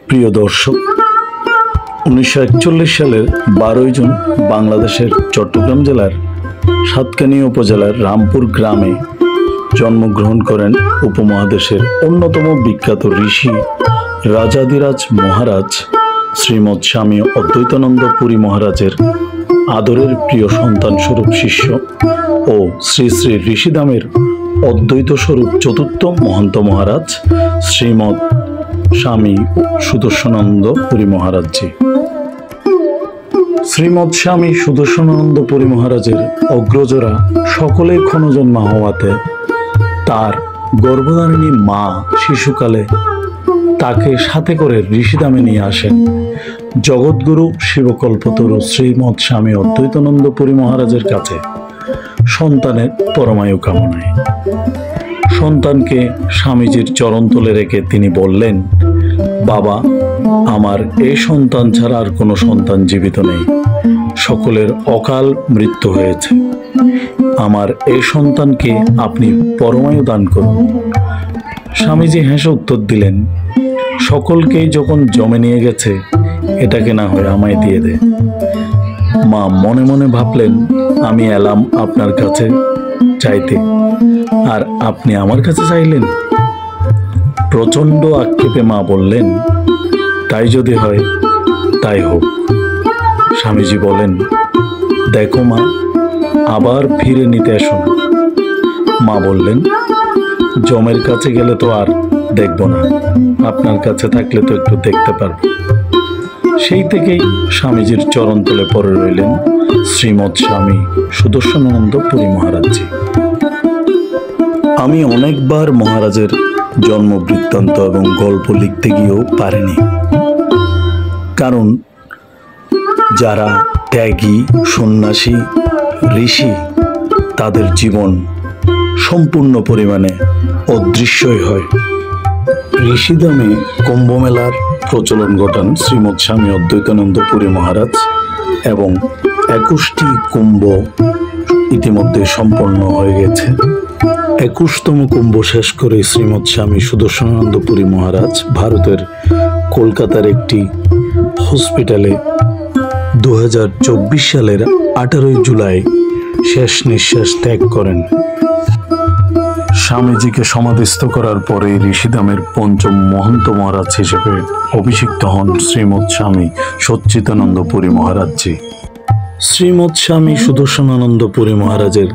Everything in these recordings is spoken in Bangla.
প্রিয় দর্শক, 1941 সালের 12 জুন বাংলাদেশের চট্টগ্রাম জেলার সাতকানিয়া উপজেলার রামপুর গ্রামে জন্মগ্রহণ করেন উপমহাদেশের অন্যতম বিখ্যাত ঋষি রাজাধিরাজ মহারাজ শ্রীমৎ স্বামী অদ্বৈতানন্দ পুরী মহারাজের আদরের প্রিয় সন্তান স্বরূপ শিষ্য ও শ্রী শ্রী ঋষিধামের অদ্বৈত স্বরূপ চতুর্থ মহন্ত মহারাজ শ্রীমৎ স্বামী সুদর্শনানন্দ পুরী মহারাজজি। শ্রীমৎ স্বামী সুদর্শনানন্দ পুরী মহারাজের অগ্রজরা সকলেই ক্ষণজন্মা হওয়াতে তার গর্ভধারিণী মা শিশুকালে তাকে সাথে করে ঋষিধামে নিয়ে আসেন জগৎগুরু শিবকল্পতরু শ্রীমৎ স্বামী অদ্বৈতানন্দ পুরী মহারাজের কাছে সন্তানের পরমায়ু কামনায়। সন্তানকে স্বামীজির চরণতলে রেখে তিনি বললেন, বাবা, আমার এই সন্তান ছাড়া আর কোনো সন্তান জীবিত নেই, সকলের অকাল মৃত্যু হয়েছে, আমার এই সন্তানকে আপনি পরমায়ু দান করুন। স্বামীজি হেসে উত্তর দিলেন, সকলকেই যখন জমে নিয়ে গেছে, এটাকে না হয় আমায় দিয়ে দে। মা মনে মনে ভাবলেন, আমি এলাম আপনার কাছে চাইতে, আর আপনি আমার কাছে চাইলেন। প্রচণ্ড আক্ষেপে মা বললেন, তাই যদি হয় তাই হোক। স্বামীজি বলেন, দেখো মা, আবার ফিরে নিতে এসো না। মা বললেন, জমের কাছে গেলে তো আর দেখব না, আপনার কাছে থাকলে তো একটু দেখতে পারব। সেই থেকেই স্বামীজির চরণতলে পড়ে রইলেন শ্রীমৎ স্বামী সুদর্শনানন্দ পুরী মহারাজজি। আমি অনেকবার মহারাজের জন্ম বৃত্তান্ত এবং গল্প লিখতে গিয়েও পারিনি, কারণ যারা ত্যাগী সন্ন্যাসী ঋষি তাদের জীবন সম্পূর্ণ পরিমাণে অদৃশ্যই হয়। ঋষিধামে কুম্ভমেলার প্রচলন ঘটান শ্রীমৎ স্বামী অদ্বৈতানন্দ পুরী মহারাজ এবং 21টি কুম্ভ ইতিমধ্যে সম্পন্ন হয়ে গেছে। 21তম কুম্ভ শেষ করে শ্রীমৎ স্বামী সুদর্শনানন্দ পুরী মহারাজ ভারতের কলকাতার একটি হসপিটালে 2024 সালের 18 জুলাই শেষ নিঃশ্বাস ত্যাগ করেন। স্বামীজিকে সমাধিস্থ করার পরে ঋষিধামের পঞ্চম মহন্ত মহারাজ হিসেবে অভিষিক্ত হন শ্রীমৎ স্বামী সচ্চিদানন্দ পুরী মহারাজজি। শ্রীমৎ স্বামী সুদর্শনানন্দ পুরী মহারাজের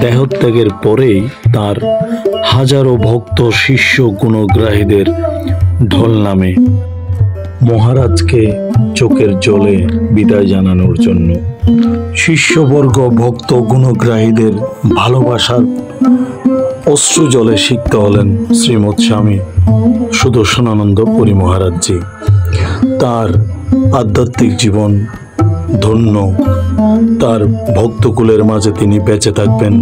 দেহত্যাগের পরেই তার হাজারো ভক্ত শিষ্য গুণগ্রাহীদের ঢল নামে মহারাজকে চোখের জলে বিদায় জানানোর জন্য। শিষ্যবর্গ ভক্ত গুণগ্রাহীদের ভালোবাসার অশ্রু জলে সিক্ত হলেন শ্রীমৎ স্বামী সুদর্শনানন্দ পুরী মহারাজজি। তার আধ্যাত্মিক জীবন ধন্য, তার ভক্তকুলের মাঝে তিনি বেঁচে থাকবেন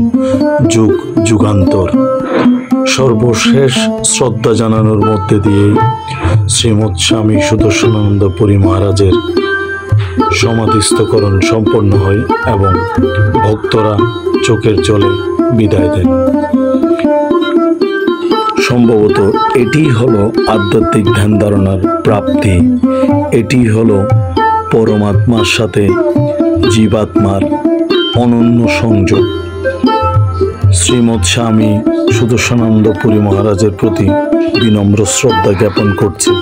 যুগ যুগান্তর। সর্বশেষ শ্রদ্ধা জানানোর মধ্যে দিয়ে শ্রীমৎ স্বামী সুদর্শনানন্দ পুরী মহারাজের সমাধিস্থকরণ সম্পন্ন হয় এবং ভক্তরা চোখের জলে বিদায় দেন। সম্ভবত এটি হলো আধ্যাত্মিক ধ্যান ধারণার প্রাপ্তি, এটি হলো পরমাত্মার সাথে জীবাত্মার অনন্য সংযোগ। শ্রীমৎ স্বামী সুদর্শনানন্দ পুরী মহারাজের প্রতি বিনম্র শ্রদ্ধা জ্ঞাপন করছি।